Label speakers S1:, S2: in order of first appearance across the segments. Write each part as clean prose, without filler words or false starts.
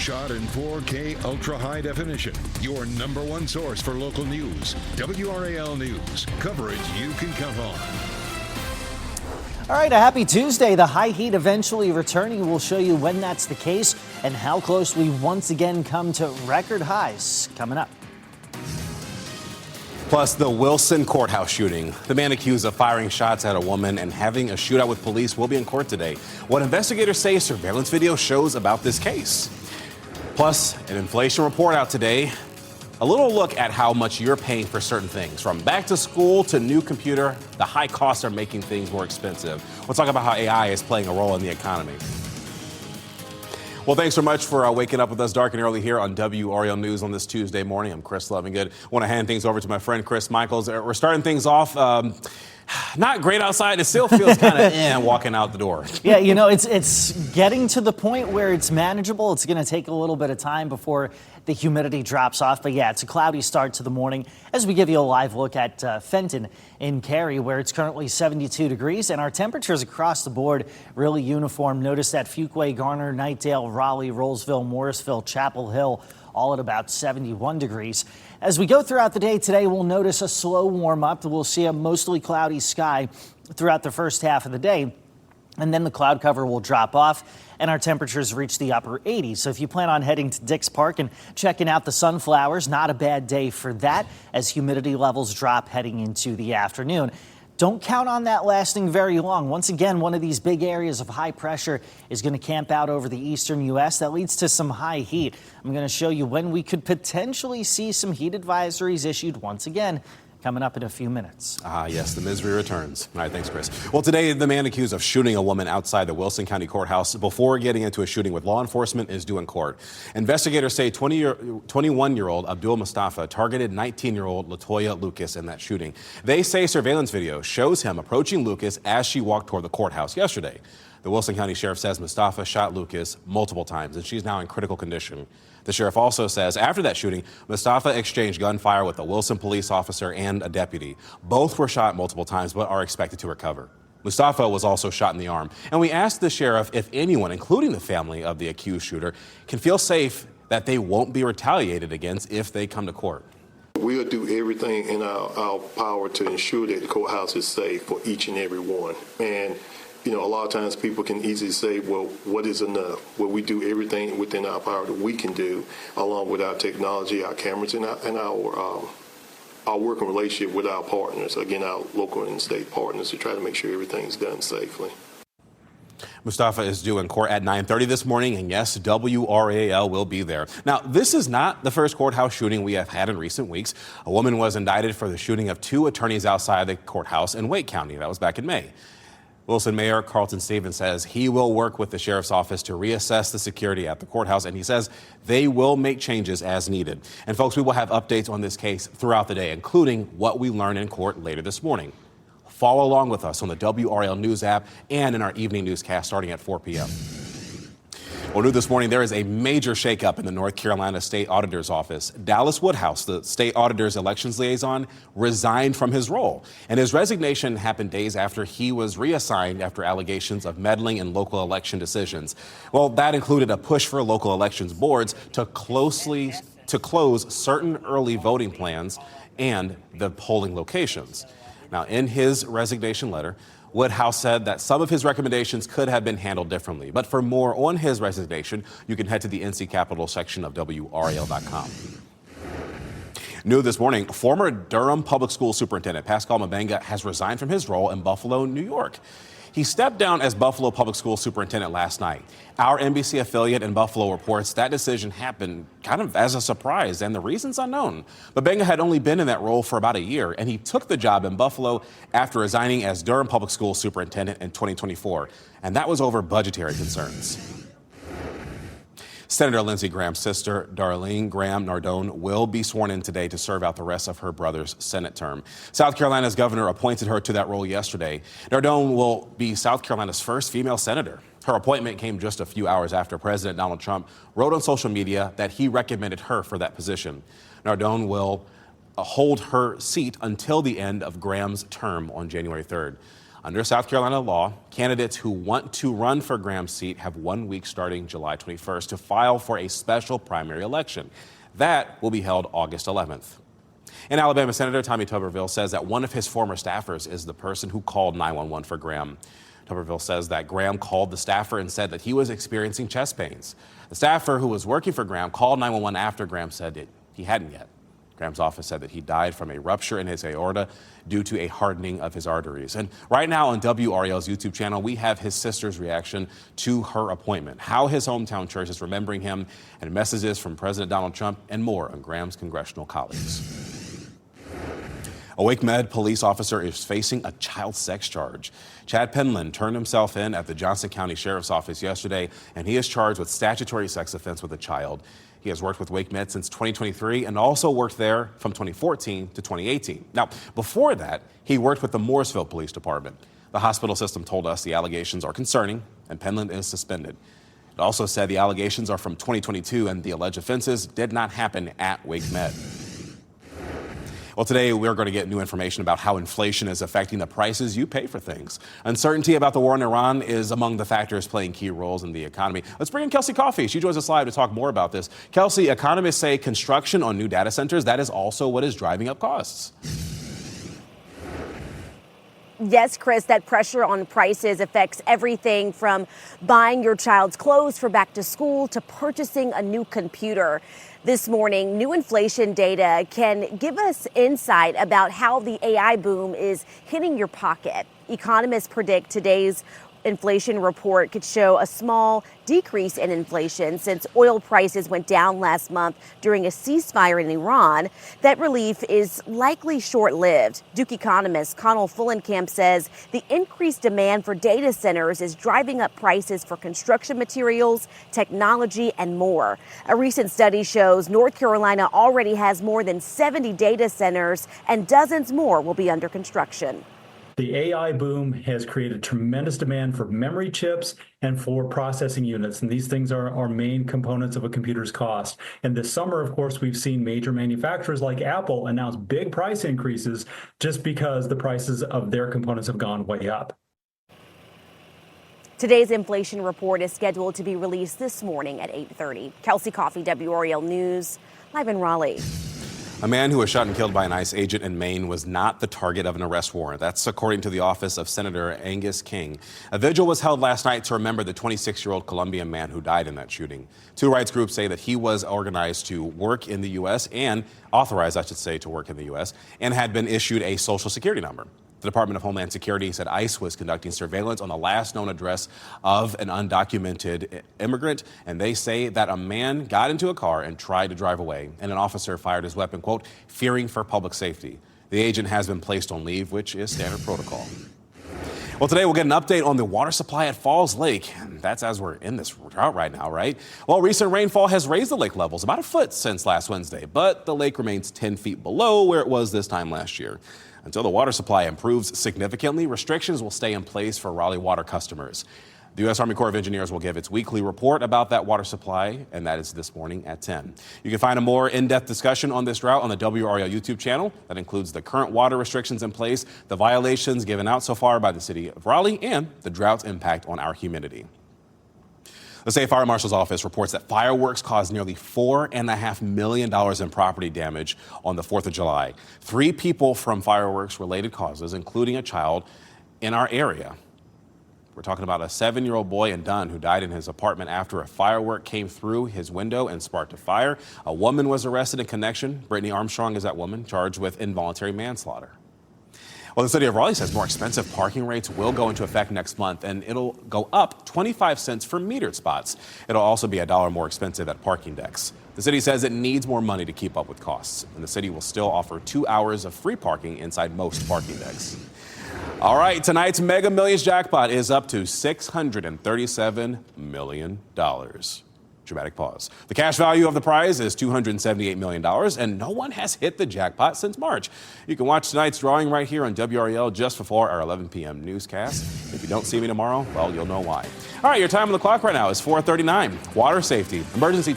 S1: Shot in 4K ultra high definition. Your number one source for local news. WRAL News. Coverage you can count on.
S2: All right, a happy Tuesday. The high heat eventually returning. We'll show you when that's the case and how close we once again come to record highs coming up.
S3: Plus, the Wilson courthouse shooting. The man accused of firing shots at a woman and having a shootout with police will be in court today. What investigators say surveillance video shows about this case. Plus, an inflation report out today. A little look at how much you're paying for certain things. From back to school to new computer, the high costs are making things more expensive. We'll talk about how AI is playing a role in the economy. Well, thanks so much for waking up with us dark and early here on WRAL News on this Tuesday morning. I'm Chris Lovingood. I want to hand things over to my friend Chris Michaels. We're starting things off not great outside. It still feels kind of walking out the door.
S2: Yeah, you know, it's getting to the point where it's manageable. It's going to take a little bit of time before the humidity drops off. But yeah, it's a cloudy start to the morning as we give you a live look at Fenton in Cary, where it's currently 72 degrees. And our temperatures across the board really uniform. Notice that Fuquay, Garner, Knightdale, Raleigh, Rollsville, Morrisville, Chapel Hill, all at about 71 degrees. As we go throughout the day today, we'll notice a slow warm up. We'll see a mostly cloudy sky throughout the first half of the day. And then the cloud cover will drop off and our temperatures reach the upper 80s. So if you plan on heading to Dix Park and checking out the sunflowers, not a bad day for that as humidity levels drop heading into the afternoon. Don't count on that lasting very long. Once again, one of these big areas of high pressure is going to camp out over the eastern U.S. That leads to some high heat. I'm going to show you when we could potentially see some heat advisories issued once again. Coming up in a few minutes.
S3: Yes, the misery returns. All right, thanks, Chris. Well, today, the man accused of shooting a woman outside the Wilson County Courthouse before getting into a shooting with law enforcement is due in court. Investigators say 21-year-old Abdul Mustafa targeted 19-year-old Latoya Lucas in that shooting. They say surveillance video shows him approaching Lucas as she walked toward the courthouse yesterday. The Wilson County Sheriff says Mustafa shot Lucas multiple times, and she's now in critical condition. The sheriff also says after that shooting, Mustafa exchanged gunfire with a Wilson police officer and a deputy. Both were shot multiple times, but are expected to recover. Mustafa was also shot in the arm. And we asked the sheriff if anyone, including the family of the accused shooter, can feel safe that they won't be retaliated against if they come to court.
S4: We'll do everything in our power to ensure that the courthouse is safe for each and every one. And you know, a lot of times people can easily say, well, what is enough? Well, we do everything within our power that we can do, along with our technology, our cameras, and our working relationship with our partners, again, our local and state partners, to try to make sure everything's done safely.
S3: Mustafa is due in court at 9:30 this morning, and yes, WRAL will be there. Now, this is not the first courthouse shooting we have had in recent weeks. A woman was indicted for the shooting of two attorneys outside the courthouse in Wake County. That was back in May. Wilson Mayor Carlton Stevens says he will work with the sheriff's office to reassess the security at the courthouse, and he says they will make changes as needed. And folks, we will have updates on this case throughout the day, including what we learn in court later this morning. Follow along with us on the WRAL News app and in our evening newscast starting at 4 p.m. Well, new this morning, there is a major shakeup in the North Carolina State Auditor's Office. Dallas Woodhouse, the state auditor's elections liaison, resigned from his role. And his resignation happened days after he was reassigned after allegations of meddling in local election decisions. Well, that included a push for local elections boards to close certain early voting plans and the polling locations. Now, in his resignation letter, Woodhouse said that some of his recommendations could have been handled differently. But for more on his resignation, you can head to the NC Capitol section of WRAL.com. New this morning, former Durham Public School Superintendent Pascal Mabenga has resigned from his role in Buffalo, New York. He stepped down as Buffalo Public School Superintendent last night. Our NBC affiliate in Buffalo reports that decision happened kind of as a surprise, and the reason's unknown. Mabenga had only been in that role for about a year, and he took the job in Buffalo after resigning as Durham Public School Superintendent in 2024, and that was over budgetary concerns. Senator Lindsey Graham's sister, Darlene Graham Nardone, will be sworn in today to serve out the rest of her brother's Senate term. South Carolina's governor appointed her to that role yesterday. Nardone will be South Carolina's first female senator. Her appointment came just a few hours after President Donald Trump wrote on social media that he recommended her for that position. Nardone will hold her seat until the end of Graham's term on January 3rd. Under South Carolina law, candidates who want to run for Graham's seat have 1 week starting July 21st to file for a special primary election. That will be held August 11th. And Alabama Senator Tommy Tuberville says that one of his former staffers is the person who called 911 for Graham. Tuberville says that Graham called the staffer and said that he was experiencing chest pains. The staffer who was working for Graham called 911 after Graham said that he hadn't yet. Graham's office said that he died from a rupture in his aorta due to a hardening of his arteries. And right now on WRAL's YouTube channel, we have his sister's reaction to her appointment, how his hometown church is remembering him, and messages from President Donald Trump, and more on Graham's congressional colleagues. A Wake Med police officer is facing a child sex charge. Chad Penland turned himself in at the Johnson County Sheriff's Office yesterday, and he is charged with statutory sex offense with a child. He has worked with Wake Med since 2023 and also worked there from 2014 to 2018. Now, before that, he worked with the Morrisville Police Department. The hospital system told us the allegations are concerning, and Penland is suspended. It also said the allegations are from 2022 and the alleged offenses did not happen at Wake Med. Well, today we're going to get new information about how inflation is affecting the prices you pay for things. Uncertainty about the war in Iran is among the factors playing key roles in the economy. Let's bring in Kelsey Coffey. She joins us live to talk more about this. Kelsey, economists say construction on new data centers, that is also what is driving up costs.
S5: Yes, Chris, that pressure on prices affects everything from buying your child's clothes for back to school to purchasing a new computer. This morning, new inflation data can give us insight about how the AI boom is hitting your pocket. Economists predict today's inflation report could show a small decrease in inflation since oil prices went down last month during a ceasefire in Iran. That relief is likely short-lived. Duke economist Connell Fullenkamp says the increased demand for data centers is driving up prices for construction materials, technology, and more. A recent study shows North Carolina already has more than 70 data centers, and dozens more will be under construction.
S6: The AI boom has created tremendous demand for memory chips and for processing units. And these things are our main components of a computer's cost. And this summer, of course, we've seen major manufacturers like Apple announce big price increases just because the prices of their components have gone way up.
S5: Today's inflation report is scheduled to be released this morning at 8:30. Kelsey Coffey, WRAL News, live in Raleigh.
S3: A man who was shot and killed by an ICE agent in Maine was not the target of an arrest warrant. That's according to the office of Senator Angus King. A vigil was held last night to remember the 26-year-old Colombian man who died in that shooting. Two rights groups say that he was organized to work in the U.S. and authorized, I should say, to work in the U.S. and had been issued a Social Security number. The Department of Homeland Security said ICE was conducting surveillance on the last known address of an undocumented immigrant, and they say that a man got into a car and tried to drive away, and an officer fired his weapon, quote, fearing for public safety. The agent has been placed on leave, which is standard protocol. Well, today we'll get an update on the water supply at Falls Lake. And that's as we're in this drought right now, right? Well, recent rainfall has raised the lake levels about a foot since last Wednesday, but the lake remains 10 feet below where it was this time last year. Until the water supply improves significantly, restrictions will stay in place for Raleigh water customers. The U.S. Army Corps of Engineers will give its weekly report about that water supply, and that is this morning at 10. You can find a more in-depth discussion on this drought on the WRAL YouTube channel. That includes the current water restrictions in place, the violations given out so far by the city of Raleigh, and the drought's impact on our humidity. The State Fire Marshal's office reports that fireworks caused nearly $4.5 million in property damage on the 4th of July. 3 people from fireworks-related causes, including a child, in our area. We're talking about a 7-year-old boy in Dunn who died in his apartment after a firework came through his window and sparked a fire. A woman was arrested in connection. Brittany Armstrong is that woman, charged with involuntary manslaughter. Well, the city of Raleigh says more expensive parking rates will go into effect next month, and it'll go up 25 cents for metered spots. It'll also be $1 more expensive at parking decks. The city says it needs more money to keep up with costs, and the city will still offer 2 hours of free parking inside most parking decks. All right, tonight's Mega Millions jackpot is up to $637 million. Dramatic pause. The cash value of the prize is $278 million, and no one has hit the jackpot since March. You can watch tonight's drawing right here on WRAL just before our 11 p.m. newscast. If you don't see me tomorrow, well, you'll know why. All right, your time on the clock right now is 4:39. Water safety. Emergency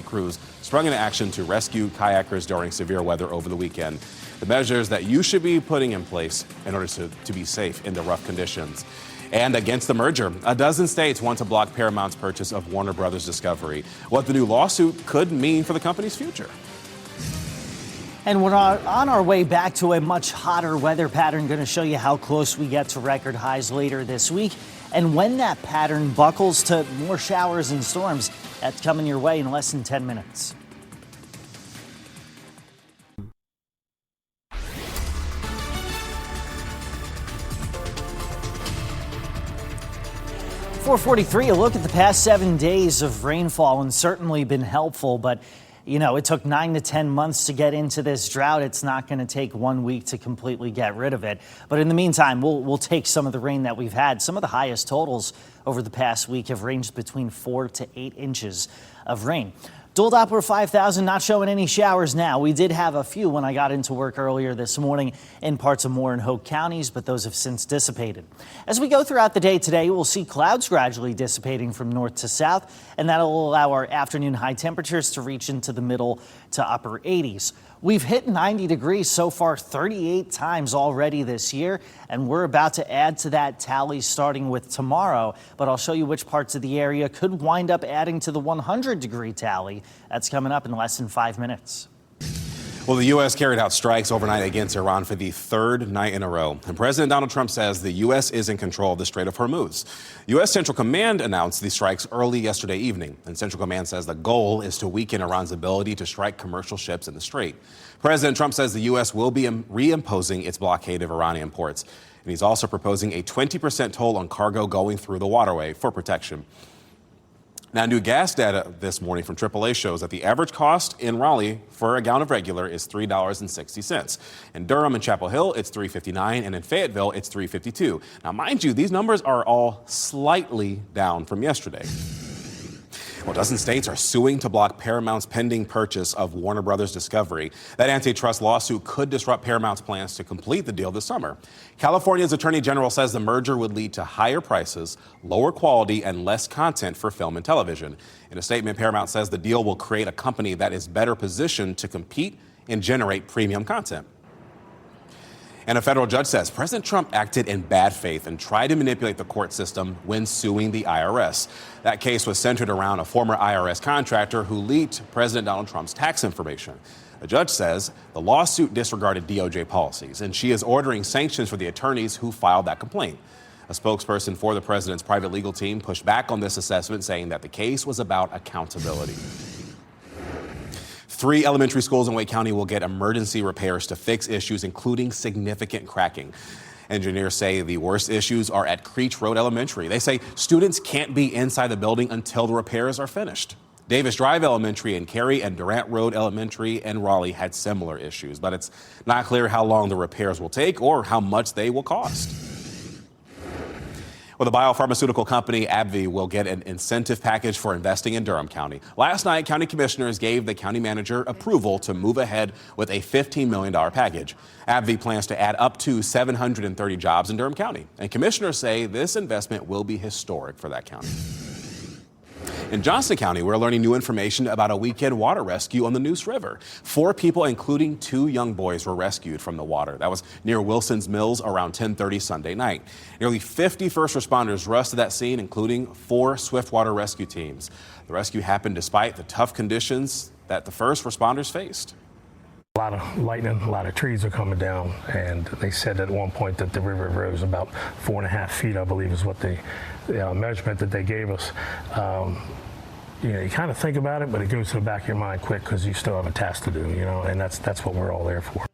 S3: crews sprung into action to rescue kayakers during severe weather over the weekend. the measures that you should be putting in place in order to be safe in the rough conditions. And against the merger, a dozen states want to block Paramount's purchase of Warner Brothers Discovery. What the new lawsuit could mean for the company's future.
S2: And we're on our way back to a much hotter weather pattern. Going to show you how close we get to record highs later this week. And when that pattern buckles to more showers and storms, that's coming your way in less than 10 minutes. .443, a look at the past 7 days of rainfall, and certainly been helpful, but it took 9 to 10 months to get into this drought. It's not going to take 1 week to completely get rid of it. But in the meantime, we'll take some of the rain that we've had. Some of the highest totals over the past week have ranged between 4 to 8 inches of rain. Dual Doppler 5000 not showing any showers now. We did have a few when I got into work earlier this morning in parts of Moore and Hoke counties, but those have since dissipated. As we go throughout the day today, we'll see clouds gradually dissipating from north to south, and that'll allow our afternoon high temperatures to reach into the middle to upper 80s. We've hit 90 degrees so far 38 times already this year, and we're about to add to that tally starting with tomorrow. But I'll show you which parts of the area could wind up adding to the 100-degree tally. That's coming up in less than 5 minutes.
S3: Well, the U.S. carried out strikes overnight against Iran for the third night in a row. And President Donald Trump says the U.S. is in control of the Strait of Hormuz. U.S. Central Command announced the strikes early yesterday evening. And Central Command says the goal is to weaken Iran's ability to strike commercial ships in the strait. President Trump says the U.S. will be reimposing its blockade of Iranian ports. And he's also proposing a 20% toll on cargo going through the waterway for protection. Now, new gas data this morning from AAA shows that the average cost in Raleigh for a gallon of regular is $3.60. In Durham and Chapel Hill, it's $3.59, and in Fayetteville, it's $3.52. Now, mind you, these numbers are all slightly down from yesterday. Well, a dozen states are suing to block Paramount's pending purchase of Warner Brothers Discovery. That antitrust lawsuit could disrupt Paramount's plans to complete the deal this summer. California's Attorney General says the merger would lead to higher prices, lower quality, and less content for film and television. In a statement, Paramount says the deal will create a company that is better positioned to compete and generate premium content. And a federal judge says President Trump acted in bad faith and tried to manipulate the court system when suing the IRS. That case was centered around a former IRS contractor who leaked President Donald Trump's tax information. The judge says the lawsuit disregarded DOJ policies, and she is ordering sanctions for the attorneys who filed that complaint. A spokesperson for the president's private legal team pushed back on this assessment, saying that the case was about accountability. 3 elementary schools in Wake County will get emergency repairs to fix issues, including significant cracking. Engineers say the worst issues are at Creech Road Elementary. They say students can't be inside the building until the repairs are finished. Davis Drive Elementary in Cary and Durant Road Elementary in Raleigh had similar issues, but it's not clear how long the repairs will take or how much they will cost. Well, the biopharmaceutical company AbbVie will get an incentive package for investing in Durham County. Last night, county commissioners gave the county manager approval to move ahead with a $15 million package. AbbVie plans to add up to 730 jobs in Durham County. And commissioners say this investment will be historic for that county. In Johnston County, we're learning new information about a weekend water rescue on the Neuse River. 4 people, including 2 young boys, were rescued from the water. That was near Wilson's Mills around 10:30 Sunday night. Nearly 50 first responders rushed to that scene, including 4 swiftwater rescue teams. The rescue happened despite the tough conditions that the first responders faced.
S7: A lot of lightning, a lot of trees are coming down, and they said at one point that the river rose about 4.5 feet, I believe is what the measurement that they gave us. You kind of think about it, but it goes to the back of your mind quick because you still have a task to do, and that's what we're all there for.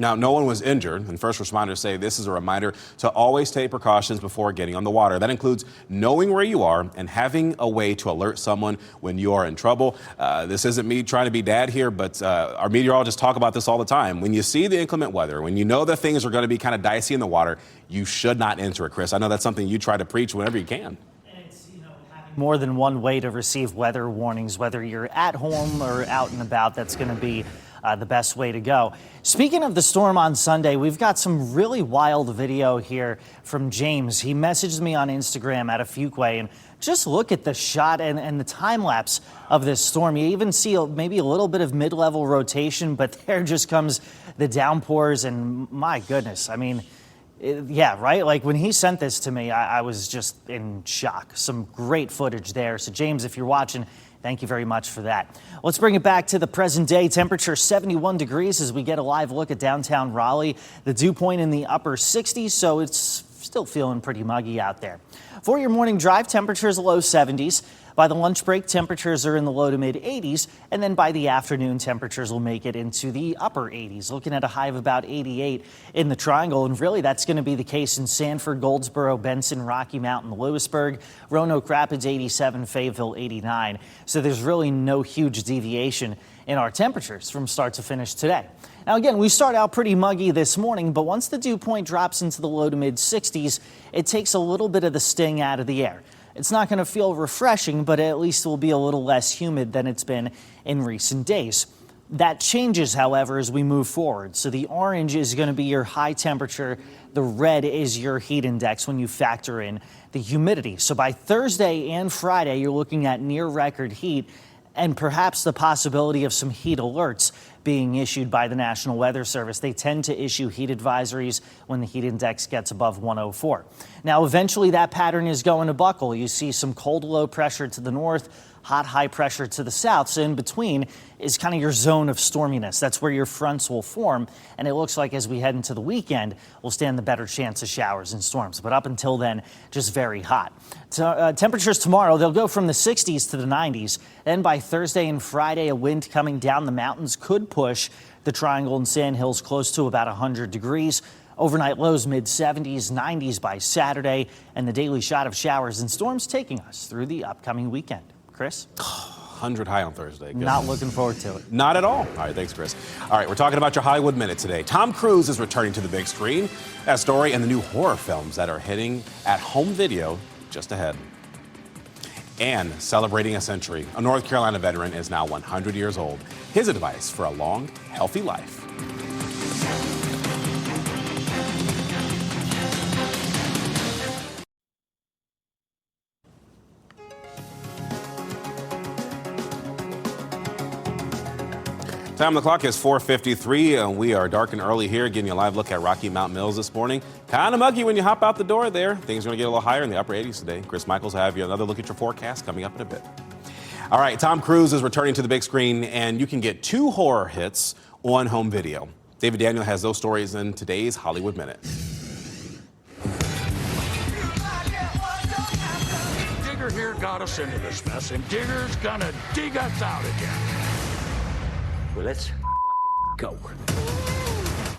S3: Now, no one was injured, and first responders say this is a reminder to always take precautions before getting on the water. That includes knowing where you are and having a way to alert someone when you are in trouble. This isn't me trying to be dad here, but our meteorologists talk about this all the time. When you see the inclement weather, when you know that things are going to be kind of dicey in the water, you should not enter it, Chris. I know that's something you try to preach whenever you can.
S2: More than one way to receive weather warnings, whether you're at home or out and about. That's going to be the best way to go. Speaking of the storm on Sunday, we've got some really wild video here from James. He messaged me on Instagram at a Fuquay, and just look at the shot and the time lapse of this storm. You even see maybe a little bit of mid-level rotation, but there just comes the downpours, and my goodness, I mean, yeah, right? Like when he sent this to me, I was just in shock. Some great footage there. So James, if you're watching, thank you very much for that. Let's bring it back to the present day. Temperature 71 degrees as we get a live look at downtown Raleigh. The dew point in the upper 60s, so it's still feeling pretty muggy out there. For your morning drive, temperatures low 70s. By the lunch break, temperatures are in the low to mid 80s, and then by the afternoon, temperatures will make it into the upper 80s, looking at a high of about 88 in the Triangle. And really, that's going to be the case in Sanford, Goldsboro, Benson, Rocky Mountain, Lewisburg, Roanoke Rapids 87, Fayetteville 89. So there's really no huge deviation in our temperatures from start to finish today. Now, again, we start out pretty muggy this morning, but once the dew point drops into the low to mid 60s, it takes a little bit of the sting out of the air. It's not going to feel refreshing, but at least it will be a little less humid than it's been in recent days. That changes, however, as we move forward. So the orange is going to be your high temperature. The red is your heat index when you factor in the humidity. So by Thursday and Friday, you're looking at near record heat and perhaps the possibility of some heat alerts being issued by the National Weather Service. They tend to issue heat advisories when the heat index gets above 104. Now, eventually that pattern is going to buckle. You see some cold low pressure to the north, hot high pressure to the south. So in between is kind of your zone of storminess. That's where your fronts will form. And it looks like as we head into the weekend, we'll stand the better chance of showers and storms. But up until then, just very hot. Temperatures tomorrow, they'll go from the 60s to the 90s. Then by Thursday and Friday, a wind coming down the mountains could push the Triangle and Sand Hills close to about 100 degrees. Overnight lows mid 70s, 90s by Saturday, and the daily shot of showers and storms taking us through the upcoming weekend. Chris?
S3: 100 high on Thursday. Good.
S2: Not looking forward to it.
S3: Not at all. All right, thanks, Chris. All right, we're talking about your Hollywood Minute today. Tom Cruise is returning to the big screen. That story and the new horror films that are hitting at home video just ahead. And celebrating a century, a North Carolina veteran is now 100 years old. His advice for a long, healthy life. Time on the clock is 4:53, and we are dark and early here, getting you a live look at Rocky Mount Mills this morning. Kind of muggy when you hop out the door there. Things are going to get a little higher in the upper 80s today. Chris Michaels will have you another look at your forecast coming up in a bit. All right, Tom Cruise is returning to the big screen, and you can get 2 horror hits on home video. David Daniel has those stories in today's Hollywood Minute.
S8: Digger here got us into this mess, and Digger's gonna dig us out again. Well, let's go.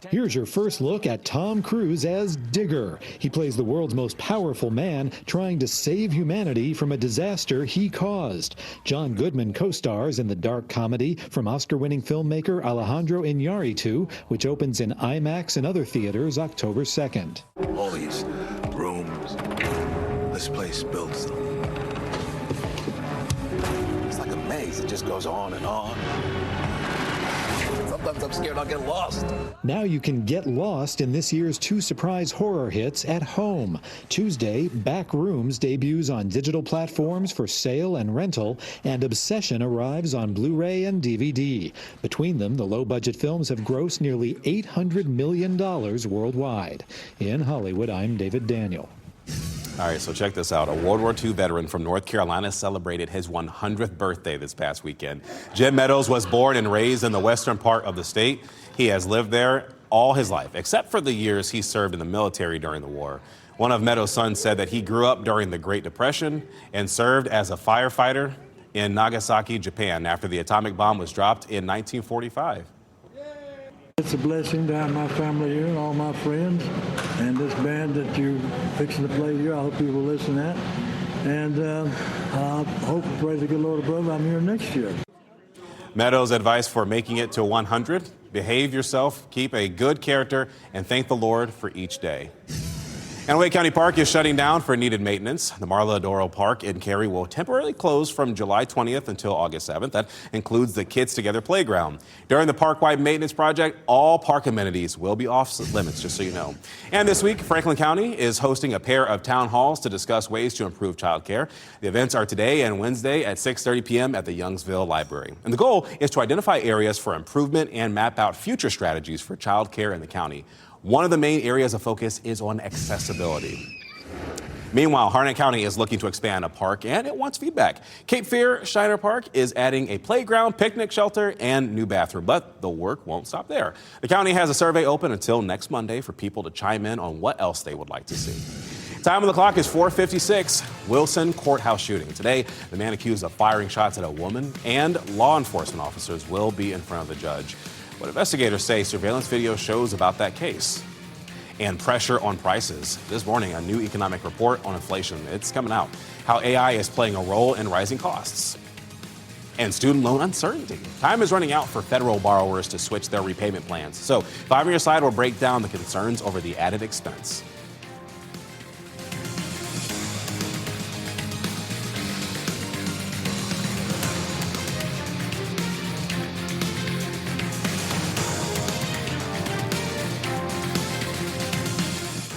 S9: Here's your first look at Tom Cruise as Digger. He plays the world's most powerful man trying to save humanity from a disaster he caused. John Goodman co-stars in the dark comedy from Oscar-winning filmmaker Alejandro Iñárritu, which opens in IMAX and other theaters October 2nd.
S10: All these rooms, this place builds them. It's like a maze. It just goes on and on. Sometimes I'm scared I'll get lost.
S9: Now you can get lost in this year's 2 surprise horror hits at home. Tuesday, Back Rooms debuts on digital platforms for sale and rental, and Obsession arrives on Blu-ray and DVD. Between them, the low-budget films have grossed nearly $800 million worldwide. In Hollywood, I'm David Daniel.
S3: All right, so check this out. A World War II veteran from North Carolina celebrated his 100th birthday this past weekend. Jim Meadows was born and raised in the western part of the state. He has lived there all his life, except for the years he served in the military during the war. One of Meadows' sons said that he grew up during the Great Depression and served as a firefighter in Nagasaki, Japan, after the atomic bomb was dropped in 1945.
S11: It's a blessing to have my family here and all my friends, and this band that you're fixing to play here, I hope you will listen to that. And I hope, praise the good Lord above, I'm here next year.
S3: Meadows' advice for making it to 100, behave yourself, keep a good character, and thank the Lord for each day. And Wake County Park is shutting down for needed maintenance. The Marla Doro Park in Cary will temporarily close from July 20th until August 7th. That includes the Kids Together playground. During the park-wide maintenance project, all park amenities will be off limits, just so you know. And this week, Franklin County is hosting a pair of town halls to discuss ways to improve child care. The events are today and Wednesday at 6:30 p.m. at the Youngsville Library. And the goal is to identify areas for improvement and map out future strategies for child care in the county. One of the main areas of focus is on accessibility. Meanwhile, Harnett County is looking to expand a park, and it wants feedback. Cape Fear Shiner Park is adding a playground, picnic shelter, and new bathroom, but the work won't stop there. The county has a survey open until next Monday for people to chime in on what else they would like to see. Time on the clock is 4:56. Wilson courthouse shooting. Today, the man accused of firing shots at a woman and law enforcement officers will be in front of the judge. What investigators say surveillance video shows about that case. And pressure on prices. This morning, a new economic report on inflation. It's coming out. How AI is playing a role in rising costs. And student loan uncertainty. Time is running out for federal borrowers to switch their repayment plans. So, Five on Your Side will break down the concerns over the added expense.